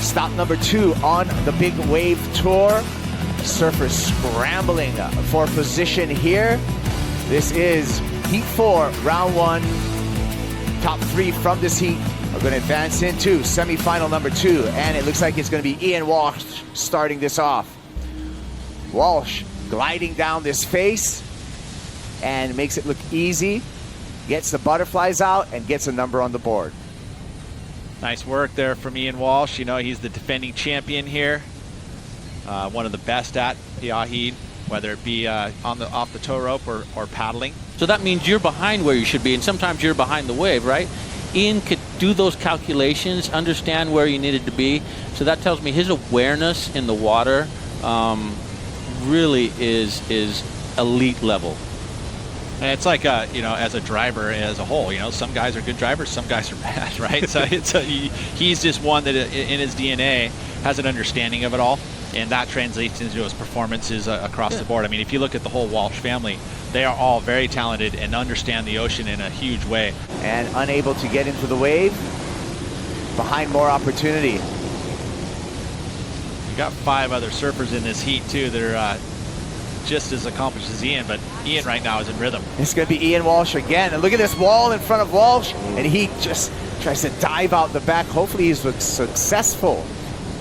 Stop number 2 on the big wave tour. Surfers scrambling for position here. This is heat 4, round 1. Top 3 from this heat are going to advance into semifinal number 2, and it looks like it's going to be Ian Walsh starting this off. Walsh gliding down this face and makes it look easy, gets the butterflies out, and gets a number on the board. Nice work there from Ian Walsh. You know, he's the defending champion here. One of the best at Piahi, whether it be off the tow rope or paddling. So that means you're behind where you should be, and sometimes you're behind the wave, right? Ian could do those calculations, understand where you needed to be. So that tells me his awareness in the water really is elite level. And it's like, you know, as a driver as a whole, you know, some guys are good drivers, some guys are bad, right? So he's just one that in his DNA has an understanding of it all, and that translates into his performances across the board. I mean, if you look at the whole Walsh family, they are all very talented and understand the ocean in a huge way. And unable to get into the wave, behind more opportunity. We've got 5 other surfers in this heat too that are just as accomplished as Ian, but Ian right now is in rhythm. It's going to be Ian Walsh again, and look at this wall in front of Walsh, and he just tries to dive out the back. Hopefully he's successful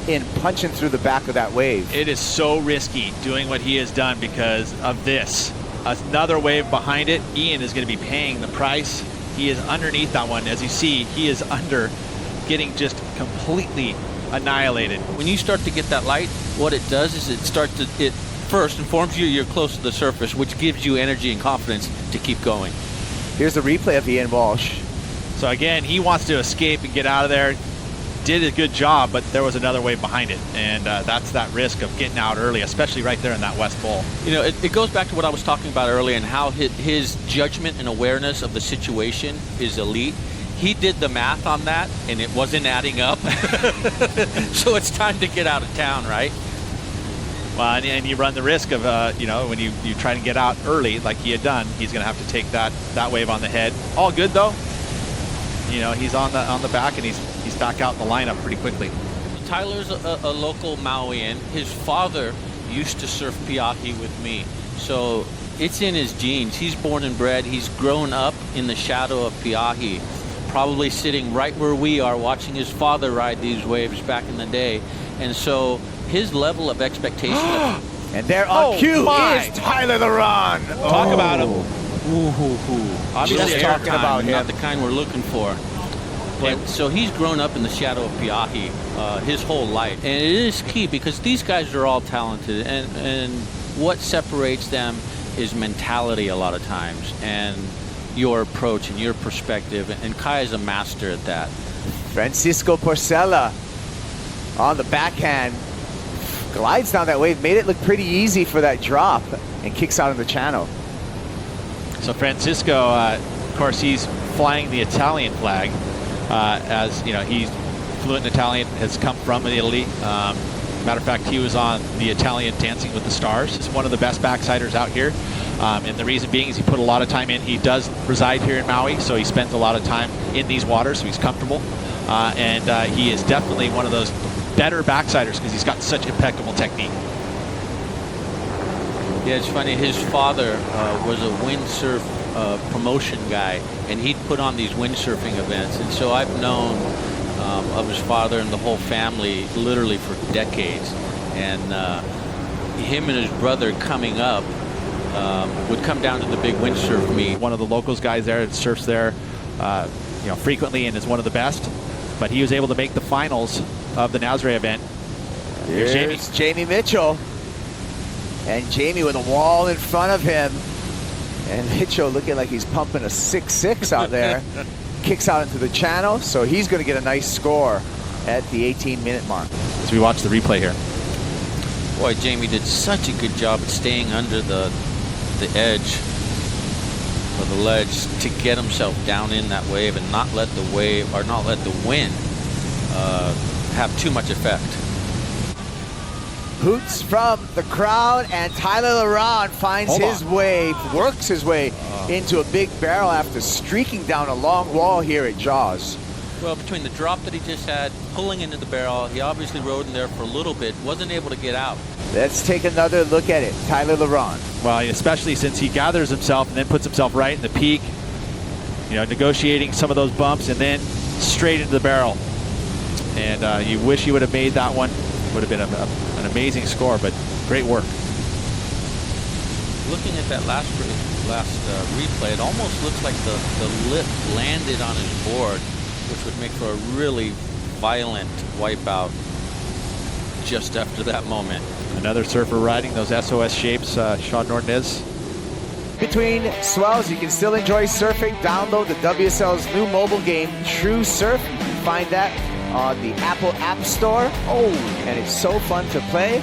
in punching through the back of that wave. It is so risky doing what he has done because of this. Another wave behind it, Ian is going to be paying the price. He is underneath that one. As you see, he is under, getting just completely annihilated. When you start to get that light, what it does is it first informs you you're close to the surface, which gives you energy and confidence to keep going. Here's a replay of Ian Walsh. So again, he wants to escape and get out of there. Did a good job, but there was another wave behind it, and that's that risk of getting out early, especially right there in that west bowl. You know, it goes back to what I was talking about earlier and how his judgment and awareness of the situation is elite. He did the math on that, and it wasn't adding up. So it's time to get out of town, right? Well, and you run the risk of, you know, when you try to get out early like he had done, he's going to have to take that wave on the head. All good, though. You know, he's on the back, and he's back out in the lineup pretty quickly. Tyler's a local Mauian. His father used to surf Piahi with me. So it's in his genes. He's born and bred. He's grown up in the shadow of Piahi, probably sitting right where we are watching his father ride these waves back in the day. And so his level of expectation. And there on cue is Tyler Laron. Talk about him. Obviously, just talking about him. Not the kind we're looking for. But so he's grown up in the shadow of Piahi his whole life. And it is key because these guys are all talented. And what separates them is mentality a lot of times. And your approach and your perspective. And Kai is a master at that. Francisco Porcella on the backhand. Glides down that wave. Made it look pretty easy for that drop. And kicks out in the channel. So Francisco, of course, he's flying the Italian flag. As you know, he's fluent in Italian, has come from Italy. Matter of fact, he was on the Italian Dancing with the Stars. He's one of the best backsiders out here. And the reason being is he put a lot of time in. He does reside here in Maui, so he spends a lot of time in these waters, so he's comfortable. And he is definitely one of those better backsiders because he's got such impeccable technique. Yeah, it's funny. His father was a windsurf promotion guy, and he'd put on these windsurfing events. And so I've known of his father and the whole family literally for decades. And him and his brother coming up would come down to the big windsurf meet. One of the locals guys there that surfs there, you know, frequently and is one of the best. But he was able to make the finals of the Nazare event. Here's Jamie Mitchell. And Jamie with a wall in front of him. And Mitchell looking like he's pumping a 6.6 out there. Kicks out into the channel, so he's going to get a nice score at the 18-minute mark. As we watch the replay here. Boy, Jamie did such a good job at staying under the edge or the ledge to get himself down in that wave and not let the wave or not let the wind have too much effect. Hoots from the crowd, and Tyler Laron finds his way, works his way into a big barrel after streaking down a long wall here at Jaws. Well, between the drop that he just had, pulling into the barrel, he obviously rode in there for a little bit, wasn't able to get out. Let's take another look at it. Tyler Laron. Well, especially since he gathers himself and then puts himself right in the peak, negotiating some of those bumps and then straight into the barrel. And you wish he would have made that one. Would have been an amazing score, but great work. Looking at that last replay, it almost looks like the lip landed on his board, which would make for a really violent wipeout just after that moment. Another surfer riding those SOS shapes, Sean Nordez. Between swells, you can still enjoy surfing. Download the WSL's new mobile game, True Surf. You can find that on the Apple App Store. Oh, and it's so fun to play.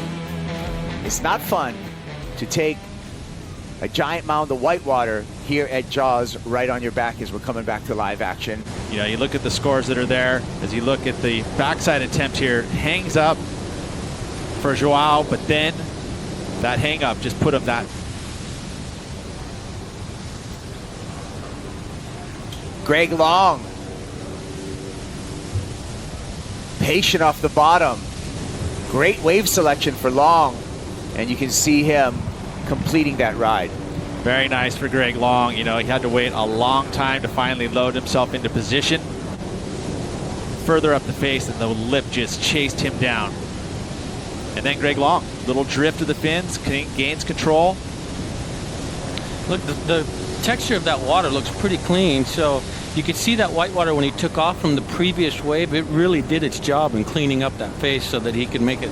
It's not fun to take a giant mound of whitewater here at Jaws right on your back as we're coming back to live action. You look at the scores that are there. As you look at the backside attempt here, hangs up for João, but then that hang up just put him that. Greg Long. Patient off the bottom. Great wave selection for Long. And you can see him completing that ride. Very nice for Greg Long. He had to wait a long time to finally load himself into position. Further up the face, and the lip just chased him down. And then Greg Long, little drift of the fins, gains control. Look, the texture of that water looks pretty clean, so you could see that whitewater when he took off from the previous wave. It really did its job in cleaning up that face so that he could make it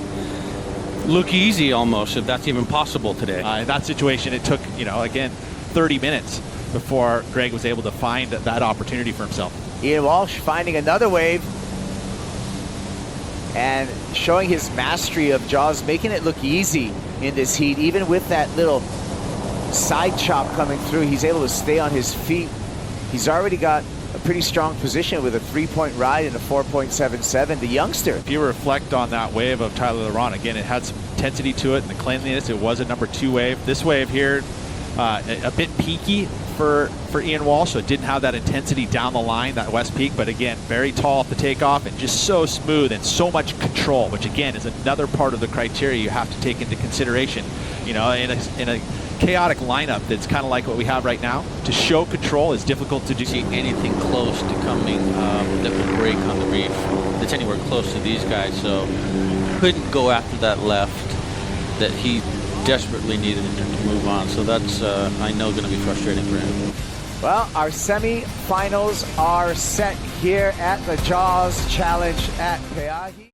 look easy almost, if that's even possible today. In that situation, it took, again, 30 minutes before Greg was able to find that opportunity for himself. Ian Walsh finding another wave and showing his mastery of Jaws, making it look easy in this heat. Even with that little side chop coming through, he's able to stay on his feet. He's already got a pretty strong position with a 3-point ride and a 4.77. The youngster. If you reflect on that wave of Tyler Laron, again, it had some intensity to it and the cleanliness. It was a number 2 wave. This wave here, a bit peaky for Ian Walsh, so it didn't have that intensity down the line, that west peak, but again, very tall at the takeoff and just so smooth and so much control, which again is another part of the criteria you have to take into consideration. In a chaotic lineup that's kind of like what we have right now, to show control is difficult to do. See anything close to coming that will break on the reef that's anywhere close to these guys, so couldn't go after that left that he desperately needed to move on. So that's, I know, going to be frustrating for him. Well, our semi-finals are set here at the Jaws Challenge at Pe'ahi.